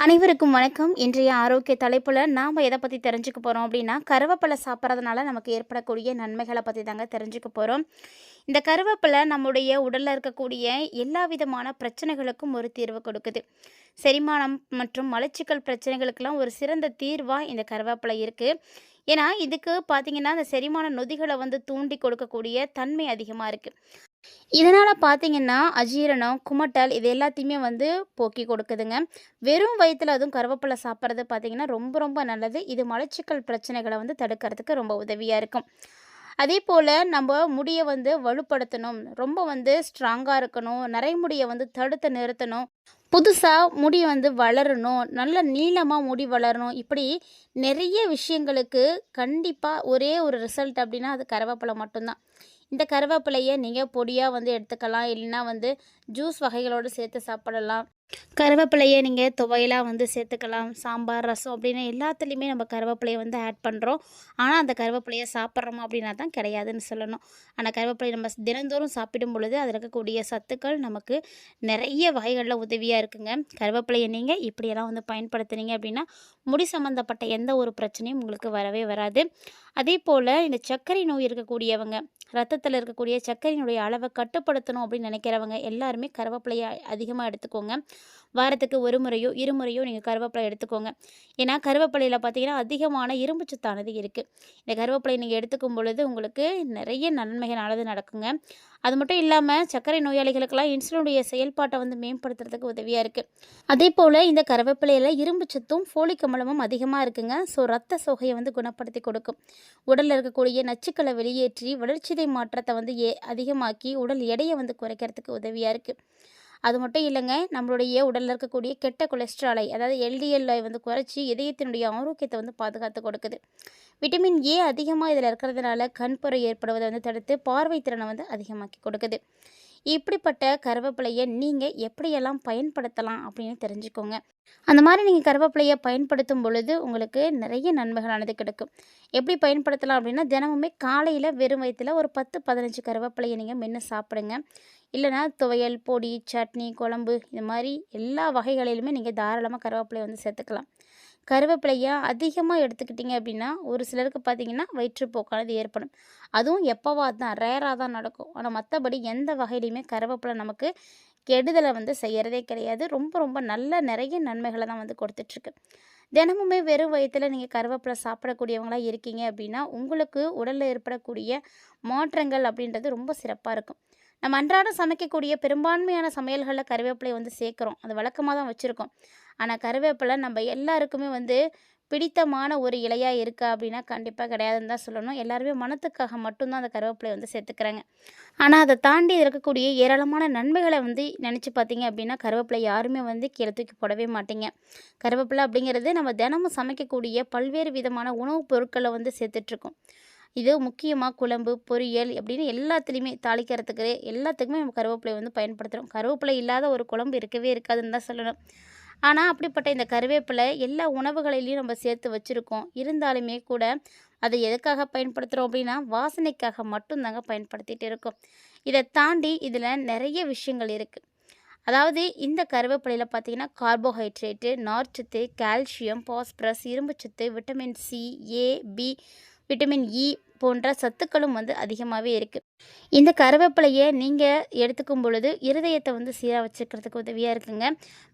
அனைவருக்கும் வணக்கம். இன்றைய ஆரோக்கிய தலைப்புல நாம எத பத்தி தெரிஞ்சுக்க போறோம் அப்படின்னா, கருவேப்பிலை சாப்பிட்றதுனால நமக்கு ஏற்படக்கூடிய நன்மைகள பத்தி தாங்க தெரிஞ்சுக்க போறோம். இந்த கருவேப்பிலை நம்முடைய உடல்ல இருக்கக்கூடிய எல்லா விதமான பிரச்சனைகளுக்கும் ஒரு தீர்வு கொடுக்குது. செரிமானம் மற்றும் மலச்சிக்கல் பிரச்சனைகளுக்கெல்லாம் ஒரு சிறந்த தீர்வா இந்த கருவேப்பிலை இருக்கு. ஏன்னா, இதுக்கு பார்த்தீங்கன்னா, அந்த செரிமான நொதிகள தூண்டி கொடுக்கக்கூடிய தன்மை அதிகமா இருக்கு. இதனால பார்த்தீங்கன்னா, அஜீரணம், குமட்டல் இது எல்லாத்தையுமே போக்கி கொடுக்குதுங்க. வெறும் வயித்துல அதுவும் கருவேப்பிலை சாப்பிட்றது பார்த்தீங்கன்னா, ரொம்ப ரொம்ப நல்லது. இது மலச்சிக்கல் பிரச்சனைகள தடுக்கிறதுக்கு ரொம்ப உதவியா இருக்கும். அதேபோல நம்ம முடிய வலுப்படுத்தணும், ரொம்ப ஸ்ட்ராங்கா இருக்கணும், நரைமுடிய தடுத்து நிறுத்தணும், புதுசா முடி வளரணும், நல்ல நீளமா முடி வளரணும். இப்படி நெறைய விஷயங்களுக்கு கண்டிப்பா ஒரே ஒரு ரிசல்ட் அப்படின்னா, அது கருவேப்பிலை மட்டும்தான். இந்த கருவேப்பிலைய நீங்க பொடியா எடுத்துக்கலாம். இல்லைன்னா ஜூஸ் வகைகளோடு சேர்த்து சாப்பிடலாம். கருவேப்பிலைய நீங்க துவையலா சேர்த்துக்கலாம். சாம்பார், ரசம் அப்படின்னு எல்லாத்துலேயுமே நம்ம கருவேப்பிலைய ஆட் பண்ணுறோம். ஆனால் அந்த கருவேப்பிலைய சாப்பிட்றோமா அப்படின்னா தான் கிடையாதுன்னு சொல்லணும். ஆனால் கருவேப்பிலை நம்ம தினந்தோறும் சாப்பிடும் பொழுது அதில் இருக்கக்கூடிய சத்துக்கள் நமக்கு நிறைய வகைகளில் உதவியாக இருக்குங்க. கருவேப்பிலைய நீங்கள் இப்படியெல்லாம் பயன்படுத்துனீங்க அப்படின்னா முடி சம்மந்தப்பட்ட எந்த ஒரு பிரச்சனையும் உங்களுக்கு வரவே வராது. அதே போல் இந்த சர்க்கரை நோய் இருக்கக்கூடியவங்க, ரத்தத்தில் இருக்கக்கூடிய சர்க்கரையினுடைய அளவை கட்டுப்படுத்தணும் அப்படின்னு நினைக்கிறவங்க எல்லாருமே கருவேப்பிலையை அதிகமாக எடுத்துக்கோங்க. வாரத்துக்கு ஒரு முறையோ இருமுறையோ நீங்கள் கருவேப்பிலை எடுத்துக்கோங்க. ஏன்னா கருவேப்பிலையில் பார்த்தீங்கன்னா அதிகமான இரும்பு சத்தானது இருக்குது. இந்த கருவேப்பிலையை நீங்கள் எடுத்துக்கும் பொழுது உங்களுக்கு நிறைய நன்மைகள் நல்லது நடக்குங்க. அது மட்டும் இல்லாமல் சர்க்கரை நோயாளிகளுக்கெல்லாம் இன்சுலினுடைய செயல்பாட்டை மேம்படுத்துறதுக்கு உதவியாக இருக்குது. அதே போல் இந்த கருவேப்பிலையில் இரும்பு சத்தும் ஃபோலிக் அமிலமும் அதிகமாக இருக்குங்க. ஸோ ரத்த சோகையை குணப்படுத்தி கொடுக்கும். உடலில் இருக்கக்கூடிய நச்சுக்களை வெளியேற்றி வளர்ச்சிதை மாற்றத்தை அதிகமாக்கி உடல் எடையை குறைக்கிறதுக்கு உதவியாக இருக்குது. அது மட்டும் இல்லைங்க, நம்மளுடைய உடலில் இருக்கக்கூடிய கெட்ட கொலஸ்ட்ராலை, அதாவது எல்டிஎல்லை குறைச்சி இதயத்தினுடைய ஆரோக்கியத்தை பாதுகாத்து கொடுக்குது. விட்டமின் ஏ அதிகமாக இதில் இருக்கிறதுனால கண்புரை ஏற்படுவதை தடுத்து பார்வை திறனை அதிகமாக்கி கொடுக்குது. இப்படிப்பட்ட கருவேப்பிலையை நீங்கள் எப்படியெல்லாம் பயன்படுத்தலாம் அப்படின்னு தெரிஞ்சுக்கோங்க. அந்த மாதிரி நீங்கள் கருவேப்பிலையை பயன்படுத்தும் பொழுது உங்களுக்கு நிறைய நன்மைகளானது கிடைக்கும். எப்படி பயன்படுத்தலாம் அப்படின்னா, தினமுமே காலையில் வெறும் வயிற்றுல ஒரு 10-15 கருவேப்பிலையை நீங்கள் மென்று சாப்பிடுங்க. இல்லைனா துவையல், பொடி, சட்னி, குழம்பு இது மாதிரி எல்லா வகைகளிலுமே நீங்கள் தாராளமாக கருவேப்பிலையை சேர்த்துக்கலாம். கருவேப்பிலையை அதிகமாக எடுத்துக்கிட்டிங்க அப்படின்னா ஒரு சிலருக்கு பார்த்திங்கன்னா வயிற்றுப்போக்கானது ஏற்படும். அதுவும் எப்போவா தான் ரேராக தான் நடக்கும். ஆனால் மற்றபடி எந்த வகையிலையுமே கருவேப்பிலை நமக்கு கெடுதலை செய்கிறதே கிடையாது. ரொம்ப ரொம்ப நல்ல நிறைய நன்மைகளை தான் கொடுத்துட்ருக்கு. தினமுமே வெறும் வயிற்றில் நீங்கள் கருவேப்பிலை சாப்பிடக்கூடியவங்களாக இருக்கீங்க அப்படின்னா உங்களுக்கு உடலில் ஏற்படக்கூடிய மாற்றங்கள் அப்படின்றது ரொம்ப சிறப்பாக இருக்கும். நம்ம அன்றாடம் சமைக்கக்கூடிய பெரும்பான்மையான சமையல்களில் கருவேப்பிலை சேர்க்குறோம். அது வழக்கமாக தான் வச்சுருக்கோம். ஆனால் கருவேப்பிலை நம்ம எல்லாருக்குமே பிடித்தமான ஒரு இலையாக இருக்கா அப்படின்னா கண்டிப்பாக கிடையாதுன்னு தான் சொல்லணும். எல்லாருமே மணத்துக்காக மட்டும்தான் அந்த கருவேப்பிலை சேர்த்துக்கிறாங்க. ஆனால் அதை தாண்டி இருக்கக்கூடிய ஏராளமான நன்மைகளை நினச்சி பார்த்தீங்க அப்படின்னா கருவேப்பிலை யாருமே கீழே தூக்கி போடவே மாட்டீங்க. கருவேப்பிலை அப்படிங்கிறது நம்ம தினமும் சமைக்கக்கூடிய பல்வேறு விதமான உணவுப் பொருட்களை சேர்த்துட்ருக்கோம். இது முக்கியமாக குழம்பு, பொரியல் அப்படின்னு எல்லாத்துலேயுமே தாளிக்கிறதுக்கு எல்லாத்துக்குமே நம்ம கருவேப்பிலை பயன்படுத்துகிறோம். கருவேப்பிலை இல்லாத ஒரு குழம்பு இருக்கவே இருக்காதுன்னு தான் சொல்லணும். ஆனால் அப்படிப்பட்ட இந்த கருவேப்பிலை எல்லா உணவுகளிலையும் நம்ம சேர்த்து வச்சுருக்கோம். இருந்தாலுமே கூட அதை எதுக்காக பயன்படுத்துகிறோம் அப்படின்னா வாசனைக்காக மட்டும்தாங்க பயன்படுத்திகிட்டு இருக்கோம். இதை தாண்டி இதில் நிறைய விஷயங்கள் இருக்குது. அதாவது இந்த கருவேப்பிலையில் பார்த்திங்கன்னா கார்போஹைட்ரேட்டு, நார்ச்சத்து, கால்சியம், பாஸ்பரஸ், இரும்புச்சத்து, விட்டமின் சி, ஏ, பி, விட்டமின் இ போன்ற சத்துக்களும் அதிகமாகவே இருக்குது. இந்த கருவேப்பிலையை நீங்கள் எடுத்துக்கும் பொழுது இருதயத்தை சீராக வச்சுக்கிறதுக்கு உதவியாக இருக்குங்க.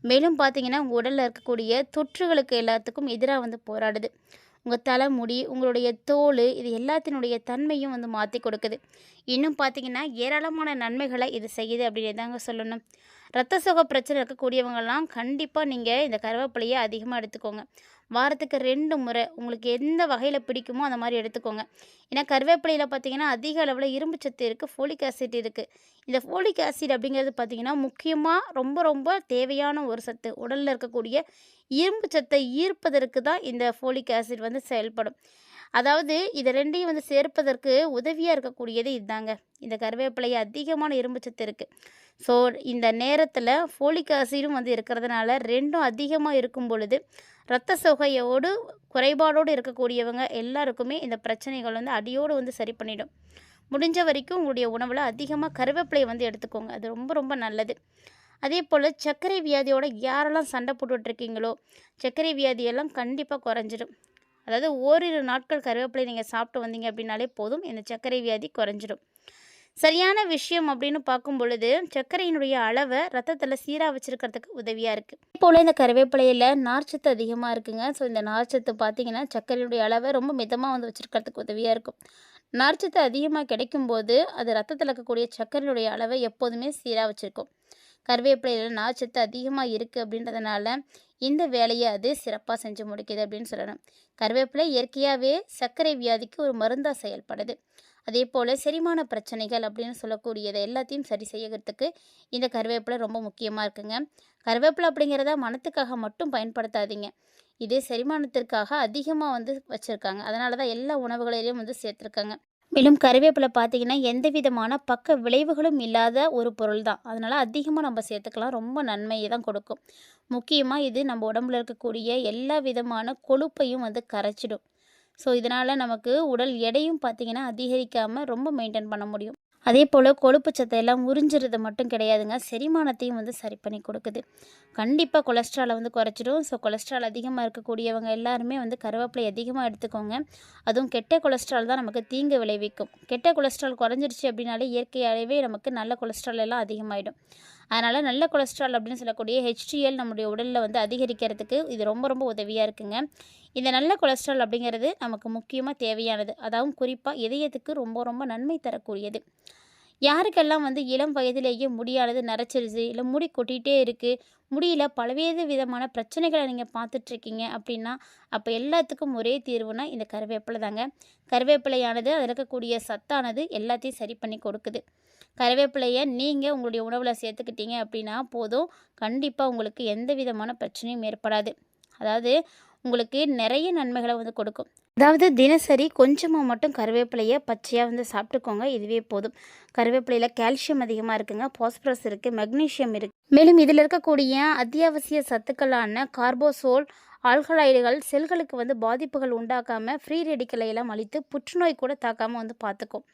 மேலும் பார்த்தீங்கன்னா உங்கள் உடலில் இருக்கக்கூடிய தொற்றுகளுக்கு எல்லாத்துக்கும் எதிராக போராடுது. உங்கள் தலைமுடி, உங்களுடைய தோல் இது எல்லாத்தினுடைய தன்மையும் மாற்றி கொடுக்குது. இன்னும் பார்த்தீங்கன்னா ஏராளமான நன்மைகளை இது செய்யுது அப்படின்னு தாங்க சொல்லணும். ரத்த சோகை பிரச்சனை இருக்கக்கூடியவங்கெல்லாம் கண்டிப்பாக நீங்கள் இந்த கருவேப்பிலையை அதிகமாக எடுத்துக்கோங்க. வாரத்துக்கு 2 முறை உங்களுக்கு எந்த வகையில் பிடிக்குமோ அந்த மாதிரி எடுத்துக்கோங்க. ஏன்னா கருவேப்பிலையில் பார்த்தீங்கன்னா அதிக அளவில் இரும்பு சத்து இருக்குது, ஃபோலிக் ஆசிட் இருக்குது. இந்த ஃபோலிக் ஆசிட் அப்படிங்கிறது பார்த்திங்கன்னா முக்கியமாக ரொம்ப ரொம்ப தேவையான ஒரு சத்து. உடலில் இருக்கக்கூடிய இரும்பு சத்தை ஈர்ப்பதற்கு தான் இந்த ஃபோலிக் ஆசிட் செயல்படும். அதாவது இது 2யும் சேர்ப்பதற்கு உதவியாக இருக்கக்கூடியது இதுதாங்க. இந்த கருவேப்பிலையை அதிகமான இரும்பு சத்து இருக்குது. ஸோ இந்த நேரத்தில் ஃபோலிக் ஆசிடும் இருக்கிறதுனால 2ம் அதிகமாக இருக்கும் பொழுது இரத்த சோகையோடு குறைபாடோடு இருக்கக்கூடியவங்க எல்லாருக்குமே இந்த பிரச்சனைகள் அடியோடு சரி பண்ணிடும். முடிஞ்ச வரைக்கும் உங்களுடைய உணவில் அதிகமாக கருவேப்பிலை எடுத்துக்கோங்க. அது ரொம்ப ரொம்ப நல்லது. அதே போல் சர்க்கரை வியாதியோட யாரெல்லாம் சண்டை போட்டுட்ருக்கீங்களோ சர்க்கரை வியாதியெல்லாம் கண்டிப்பாக குறைஞ்சிடும். அதாவது ஓரிரு நாட்கள் கருவேப்பிலை நீங்கள் சாப்பிட்டு வந்தீங்க அப்படின்னாலே போதும், இந்த சர்க்கரை வியாதி குறைஞ்சிடும். சரியான விஷயம் அப்படின்னு பார்க்கும் பொழுது சர்க்கரையினுடைய அளவை ரத்தத்தில் சீராக வச்சுருக்கிறதுக்கு உதவியாக இருக்குது. போல் இந்த கருவேப்பிலையில் நார்ச்சத்து அதிகமாக இருக்குங்க. ஸோ இந்த நார்ச்சத்து பார்த்திங்கன்னா சர்க்கரையினுடைய அளவை ரொம்ப மிதமாக வந்து வச்சுருக்கிறதுக்கு உதவியாக இருக்கும். நார்ச்சத்து அதிகமாக கிடைக்கும்போது அது ரத்தத்தில் இருக்கக்கூடிய சர்க்கரையுடைய அளவை எப்போதுமே சீராக வச்சுருக்கும். கருவேப்பிலையில் நார்ச்சத்து அதிகமாக இருக்குது அப்படின்றதுனால இந்த வேலையை அது சிறப்பாக செஞ்சு முடிக்குது அப்படின்னு சொல்லணும். கருவேப்பிலை இயற்கையாகவே சர்க்கரை வியாதிக்கு ஒரு மருந்தாக செயல்படுது. அதே போல் செரிமான பிரச்சனைகள் அப்படின்னு சொல்லக்கூடியதை எல்லாத்தையும் சரி செய்யறதுக்கு இந்த கருவேப்பிலை ரொம்ப முக்கியமாக இருக்குங்க. கருவேப்பிலை அப்படிங்கிறத மணத்துக்காக மட்டும் பயன்படுத்தாதீங்க. இது செரிமானத்திற்காக அதிகமாக வந்து வச்சுருக்காங்க. அதனால தான் எல்லா உணவுகளிலையும் வந்து சேர்த்துருக்காங்க. மேலும் கருவேப்பிலை பார்த்திங்கன்னா எந்த விதமான பக்க விளைவுகளும் இல்லாத ஒரு பொருள் தான். அதனால் அதிகமாக நம்ம சேர்த்துக்கலாம். ரொம்ப நன்மையை தான் கொடுக்கும். முக்கியமாக இது நம்ம உடம்புல இருக்கக்கூடிய எல்லா விதமான கொழுப்பையும் வந்து கரைச்சிடும். ஸோ இதனால் நமக்கு உடல் எடையும் பார்த்திங்கன்னா அதிகரிக்காமல் ரொம்ப மெயின்டைன் பண்ண முடியும். அதே போல் கொழுப்பு சத்தை எல்லாம் உறிஞ்சிறது மட்டும் கிடையாதுங்க, செரிமானத்தையும் வந்து சரி பண்ணி கொடுக்குது. கண்டிப்பாக கொலஸ்ட்ராலை வந்து குறைச்சிடும். ஸோ கொலஸ்ட்ரால் அதிகமாக இருக்கக்கூடியவங்க எல்லாருமே வந்து கருவேப்பிலை அதிகமாக எடுத்துக்கோங்க. அதுவும் கெட்ட கொலஸ்ட்ரால் தான் நமக்கு தீங்கு விளைவிக்கும். கெட்ட கொலஸ்ட்ரால் குறைஞ்சிருச்சு அப்படின்னாலே இயற்கையாகவே நமக்கு நல்ல கொலஸ்ட்ரால் எல்லாம் அதிகமாகிடும். அதனால் நல்ல கொலஸ்ட்ரால் அப்படின்னு சொல்லக்கூடிய HDL நம்முடைய உடலில் வந்து அதிகரிக்கிறதுக்கு இது ரொம்ப ரொம்ப உதவியாக இருக்குங்க. இந்த நல்ல கொலஸ்ட்ரால் அப்படிங்கிறது நமக்கு முக்கியமாக தேவையானது. அதாவது குறிப்பாக இதயத்துக்கு ரொம்ப ரொம்ப நன்மை தரக்கூடியது. யாருக்கெல்லாம் வந்து இளம் வயதிலேயே முடியானது நரைச்சிருச்சு, இல்லை முடி கொட்டிகிட்டே இருக்குது, முடியல பலவேறு விதமான பிரச்சனைகளை நீங்கள் பார்த்துட்ருக்கீங்க அப்படின்னா, அப்போ எல்லாத்துக்கும் ஒரே தீர்வுனா இந்த கருவேப்பிலை தாங்க. கருவேப்பிலையானது அதில் இருக்கக்கூடிய சத்தானது எல்லாத்தையும் சரி பண்ணி கொடுக்குது. கருவேப்பிலையை நீங்கள் உங்களுடைய உணவில் சேர்த்துக்கிட்டீங்க அப்படின்னா போதும், கண்டிப்பாக உங்களுக்கு எந்த விதமான பிரச்சனையும் ஏற்படாது. அதாவது உங்களுக்கு நிறைய நன்மைகளை வந்து கொடுக்கும். அதாவது தினசரி கொஞ்சமாக மட்டும் கருவேப்பிலையை பச்சையாக வந்து சாப்பிட்டுக்கோங்க, இதுவே போதும். கருவேப்பிலையில் கால்சியம் அதிகமாக இருக்குங்க, பாஸ்பரஸ் இருக்குது, மெக்னீஷியம் இருக்குது. மேலும் இதில் இருக்கக்கூடிய அத்தியாவசிய சத்துக்களான கார்போசோல், ஆல்கலாய்டுகள் செல்களுக்கு வந்து பாதிப்புகள் உண்டாக்காமல் ஃப்ரீ ரெடிக்கலை எல்லாம் அழித்து புற்றுநோய் கூட தாக்காமல் வந்து பார்த்துக்கும்.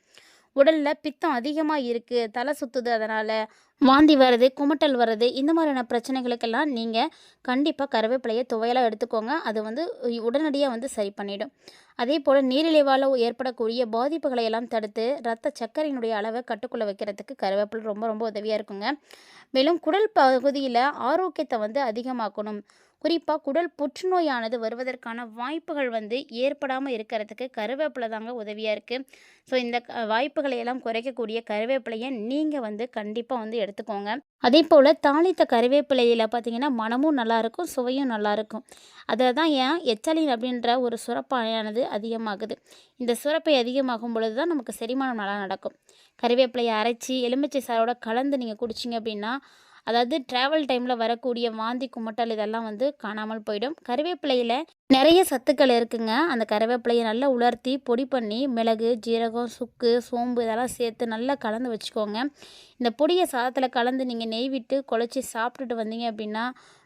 உடலில் பித்தம் அதிகமாக இருக்குது, தலை சுற்றுது, அதனால் வாந்தி வருது, குமட்டல் வருது, இந்த மாதிரியான பிரச்சனைகளுக்கெல்லாம் நீங்கள் கண்டிப்பாக கருவேப்பிலையை துவையலாக எடுத்துக்கோங்க. அது வந்து உடனடியாக வந்து சரி பண்ணிடும். அதே போல் நீரிழிவால் ஏற்படக்கூடிய பாதிப்புகளை எல்லாம் தடுத்து ரத்த சர்க்கரையினுடைய அளவை கட்டுக்குள்ளே வைக்கிறதுக்கு கருவேப்பிலை ரொம்ப ரொம்ப உதவியாக இருக்குங்க. மேலும் குடல் பகுதியில் ஆரோக்கியத்தை வந்து அதிகமாக்கணும். குறிப்பாக குடல் புற்றுநோயானது வருவதற்கான வாய்ப்புகள் வந்து ஏற்படாமல் இருக்கிறதுக்கு கருவேப்பிலை தாங்க உதவியாக இருக்குது. ஸோ இந்த வாய்ப்புகளை எல்லாம் குறைக்கக்கூடிய கருவேப்பிலையை நீங்கள் வந்து கண்டிப்பாக வந்து எடுத்துக்கோங்க. அதே போல் தாளித்த கருவேப்பிலையில் பார்த்திங்கன்னா மனமும் நல்லாயிருக்கும், சுவையும் நல்லாயிருக்கும். அதில் தான் ஏன் எச்சலின் அப்படின்ற ஒரு சுரப்பானது அதிகமாகுது. இந்த சுரப்பை அதிகமாகும் பொழுது தான் நமக்கு செரிமானம் நல்லா நடக்கும். கருவேப்பிலையை அரைச்சி எலுமிச்சை சாரோட கலந்து நீங்கள் குடிச்சிங்க அப்படின்னா, அதாவது ட்ராவல் டைமில் வரக்கூடிய வாந்தி குமட்டல் இதெல்லாம் வந்து காணாமல் போயிடும். கருவேப்பிலையில் நிறைய சத்துக்கள் இருக்குங்க. அந்த கருவேப்பிலையை நல்லா உலர்த்தி பொடி பண்ணி மிளகு, ஜீரகம், சுக்கு, சோம்பு இதெல்லாம் சேர்த்து நல்லா கலந்து வச்சுக்கோங்க. இந்த பொடியை சாதத்தில் கலந்து நீங்கள் நெய் விட்டு குழச்சி சாப்பிட்டுட்டு வந்தீங்க அப்படின்னா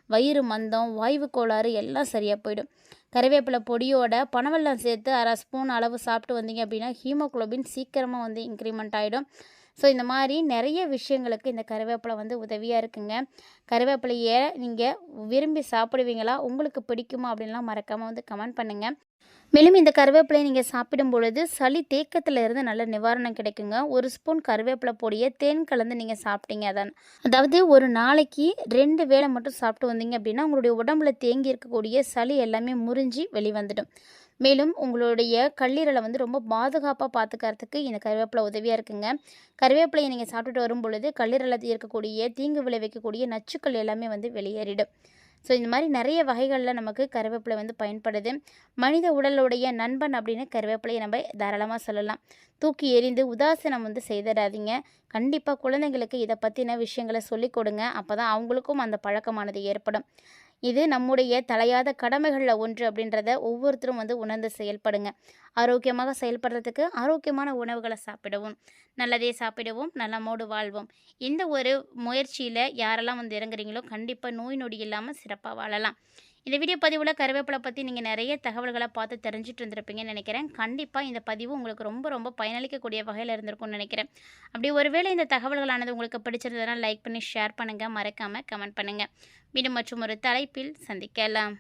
வயிறு மந்தம், வாய்வு கோளாறு எல்லாம் சரியாக போயிடும். கருவேப்பிலை பொடியோட பனவெல்லம் சேர்த்து 1/2 ஸ்பூன் அளவு சாப்பிட்டு வந்தீங்க அப்படின்னா ஹீமோகுளோபின் சீக்கிரமாக வந்து இன்க்ரிமெண்ட் ஆகிடும். ஸோ இந்த மாதிரி நிறைய விஷயங்களுக்கு இந்த கருவேப்பிலை வந்து உதவியாக இருக்குங்க. கருவேப்பிலையை நீங்கள் விரும்பி சாப்பிடுவீங்களா, உங்களுக்கு பிடிக்குமா அப்படின்லாம் மறக்காமல் வந்து கமெண்ட் பண்ணுங்கள். மேலும் இந்த கருவேப்பிலையை நீங்கள் சாப்பிடும் பொழுது சளி தேக்கத்தில் இருந்து நல்ல நிவாரணம் கிடைக்குங்க. 1 ஸ்பூன் கருவேப்பிலை பொடியை தேன் கலந்து நீங்கள் சாப்பிட்டீங்க அதாவது ஒரு நாளைக்கு 2 வேளை மட்டும் சாப்பிட்டு வந்தீங்க அப்படின்னா உங்களுடைய உடம்புல தேங்கி இருக்கக்கூடிய சளி எல்லாமே முறிஞ்சி வெளிவந்துடும். மேலும் உங்களுடைய கல்லீரலை வந்து ரொம்ப பாதுகாப்பாக பார்த்துக்கிறதுக்கு இந்த கருவேப்பிலை உதவியாக இருக்குங்க. கருவேப்பிலையை நீங்கள் சாப்பிட்டுட்டு வரும் பொழுது கல்லீரலில் இருக்கக்கூடிய தீங்கு விளைவிக்கக்கூடிய நச்சுக்கள் எல்லாமே வந்து வெளியேறிடும். ஸோ இந்த மாதிரி நிறைய வகைகளில் நமக்கு கருவேப்பிலை வந்து பயன்படுது. மனித உடலுடைய நண்பன் அப்படின்னு கருவேப்பிலையை நம்ம தாராளமாக சொல்லலாம். தூக்கி எறிந்து உதாசீனம் வந்து செய்திடாதீங்க. கண்டிப்பாக குழந்தைங்களுக்கு இதை பற்றின விஷயங்களை சொல்லிக் கொடுங்க. அப்போ தான் அவங்களுக்கும் அந்த பழக்கமானது ஏற்படும். இது நம்முடைய தலையாத கடமைகளில் ஒன்று அப்படின்றத ஒவ்வொருத்தரும் வந்து உணர்ந்து செயல்படுங்க. ஆரோக்கியமாக செயல்படுறதுக்கு ஆரோக்கியமான உணவுகளை சாப்பிடவும், நல்லதே சாப்பிடுவோம், நலமோடு வாழ்வோம். இந்த ஒரு முயற்சியில் யாரெல்லாம் வந்து இறங்குறீங்களோ கண்டிப்பாக நோய் நொடி இல்லாமல் சிறப்பாக வாழலாம். இந்த வீடியோ பதிவுல கருவேப்பிலை பத்தி நீங்க நெறைய தகவல்கள பார்த்து தெரிஞ்சுட்டு இருந்திருப்பீங்கன்னு நெனைக்கிறேன். கண்டிப்பா இந்த பதிவு உங்களுக்கு ரொம்ப ரொம்ப பயனளிக்கக்கூடிய வகையில இருந்திருக்கும்னு நெனைக்கிறேன். அப்படி ஒருவேளை இந்த தகவல்களானது உங்களுக்கு பிடிச்சிருந்ததுனா லைக் பண்ணி ஷேர் பண்ணுங்க. மறக்காம கமெண்ட் பண்ணுங்க. மீண்டும் மற்றும் ஒரு தலைப்பில் சந்திக்கலாம்.